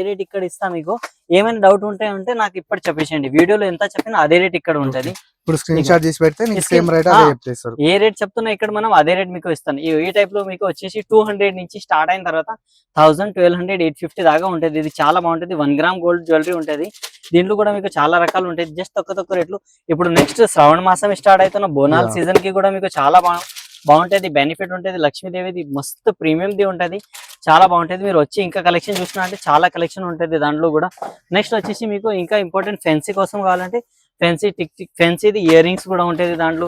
Rate ఇక్కడ ఇస్తా మీకు. ఏమైనా డౌట్ ఉంటే నాకు ఇప్పుడు చెప్పేసేయండి. వీడియోలో ఎంత చెప్పినా అదే రేట్ ఇక్కడ ఉంటది. ఇప్పుడు స్క్రీన్ షాట్ చేసి పెడితే నీకు సేమ్ రేట్ అదే చెప్తారు. ఏ రేట్ చెప్తున్నా ఇక్కడ మనం అదే రేట్ మీకు ఇస్తాను. ఈ టైప్ లో మీకు వచ్చేసి 200 నుంచి స్టార్ట్ అయిన తర్వాత 1000, 1200, 850 దాకా ఉంటుంది. ఇది చాలా బాగుంటుంది. 1 గ్రామ్ గోల్డ్ జ్యువెలరీ ఉంటుంది. దీంట్లో కూడా మీకు చాలా రకాలు ఉంటాయి. జస్ట్ తక్కువ రేట్లు. ఇప్పుడు నెక్స్ట్ శ్రావణ మాసం స్టార్ట్ అవుతున్న బోనాల సీజన్ కి కూడా మీకు చాలా బాగుంటది. బెనిఫిట్ ఉంటుంది. లక్ష్మీదేవిది మస్తు ప్రీమియం ది ఉంటది. చాలా బాగుంటది. మీరు వచ్చి ఇంకా కలెక్షన్ చూసినా అంటే చాలా కలెక్షన్ ఉంటుంది దాంట్లో కూడా. నెక్స్ట్ వచ్చేసి మీకు ఇంకా ఇంపార్టెంట్ ఫెన్సీ కోసం కావాలంటే ఫెన్సీది ఇయర్ రింగ్స్ కూడా ఉంటుంది దాంట్లో.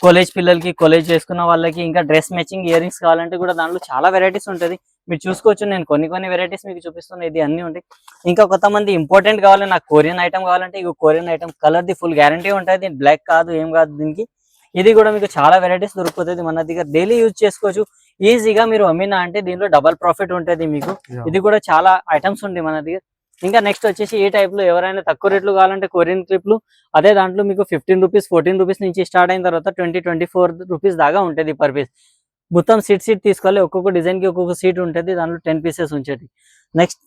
కాలేజ్ పిల్లలకి, కాలేజ్ చేసుకున్న వాళ్ళకి, ఇంకా డ్రెస్ మ్యాచింగ్ ఇయర్ రింగ్స్ కావాలంటే కూడా దాంట్లో చాలా వెరైటీస్ ఉంటుంది. మీరు చూసుకోవచ్చు. నేను కొన్ని వెరైటీస్ మీకు చూపిస్తున్నాను. ఇది అన్ని ఉంటాయి. ఇంకా కొంతమంది ఇంపార్టెంట్ కావాలి, నాకు కొరియన్ ఐటమ్ కావాలంటే ఇక Korean item colour the full guarantee ఉంటుంది. బ్లాక్ కాదు, ఏం కాదు దీనికి. ఇది కూడా మీకు చాలా వెరైటీస్ దొరుకుతుంది మన దగ్గర. డైలీ యూజ్ చేసుకోవచ్చు ఈజీగా. మీరు అమ్మినా అంటే దీనిలో డబల్ ప్రాఫిట్ ఉంటుంది మీకు. ఇది కూడా చాలా ఐటమ్స్ ఉంటాయి మన దగ్గర. ఇంకా నెక్స్ట్ వచ్చేసి ఈ టైప్ లో ఎవరైనా తక్కువ రేట్లు కావాలంటే కొరియన్ క్లిప్లు అదే దాంట్లో మీకు 15 రూపీస్, 14 రూపీస్ నుంచి స్టార్ట్ అయిన తర్వాత 20, 24 రూపీస్ దాకా ఉంటుంది పర్ పీస్. మొత్తం సీట్ తీసుకోవాలి. ఒక్కొక్క డిజైన్ కి ఒక్కొక్క సీట్ ఉంటుంది. దాంట్లో 10 పీసెస్ ఉంచేది. నెక్స్ట్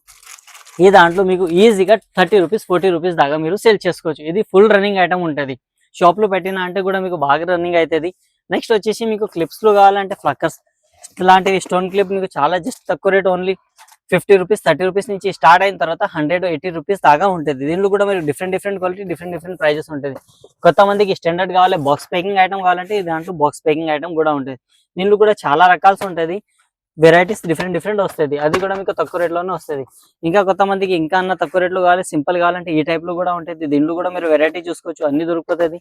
ఈ దాంట్లో మీకు ఈజీగా 30 రూపీస్, 40 రూపీస్ దాకా మీరు సేల్ చేసుకోవచ్చు. ఇది ఫుల్ రన్నింగ్ ఐటమ్ ఉంటుంది. షాప్ లో పెట్టినా అంటే కూడా మీకు బాగా రన్నింగ్ అవుతుంది. నెక్స్ట్ వచ్చేసి మీకు క్లిప్స్ లో కావాలంటే ఫ్లక్కర్స్ ఇలాంటివి స్టోన్ క్లిప్ మీకు చాలా జస్ట్ తక్కువ రేట్ ఓన్లీ 50 రూపీస్, 30 రూపీస్ నుంచి స్టార్ట్ అయిన తర్వాత 180 రూపీస్ దాకా ఉంటుంది. దీనిలో కూడా మీరు డిఫరెంట్ క్వాలిటీ, డిఫరెంట్ ప్రైజెస్ ఉంటుంది. కొంతమందికి స్టాండర్డ్ కావాలి, బాక్స్ ప్యాకింగ్ ఐటమ్ కావాలంటే దాంట్లో బాక్స్ ప్యాకింగ్ ఐటమ్ కూడా ఉంటుంది. దీనిలో కూడా చాలా రకాల్సి ఉంటుంది. వెరైటీస్ డిఫరెంట్ వస్తుంది. అది కూడా మీకు తక్కువ రేట్లోనే వస్తుంది. ఇంకా కొంతమందికి ఇంకా తక్కువ రేట్లో కావాలి, సింపుల్ కావాలంటే ఈ టైప్ లో కూడా ఉంటుంది. దీనిలో కూడా మీరు వెరైటీ చూసుకోవచ్చు. అన్ని దొరుకుతుంది.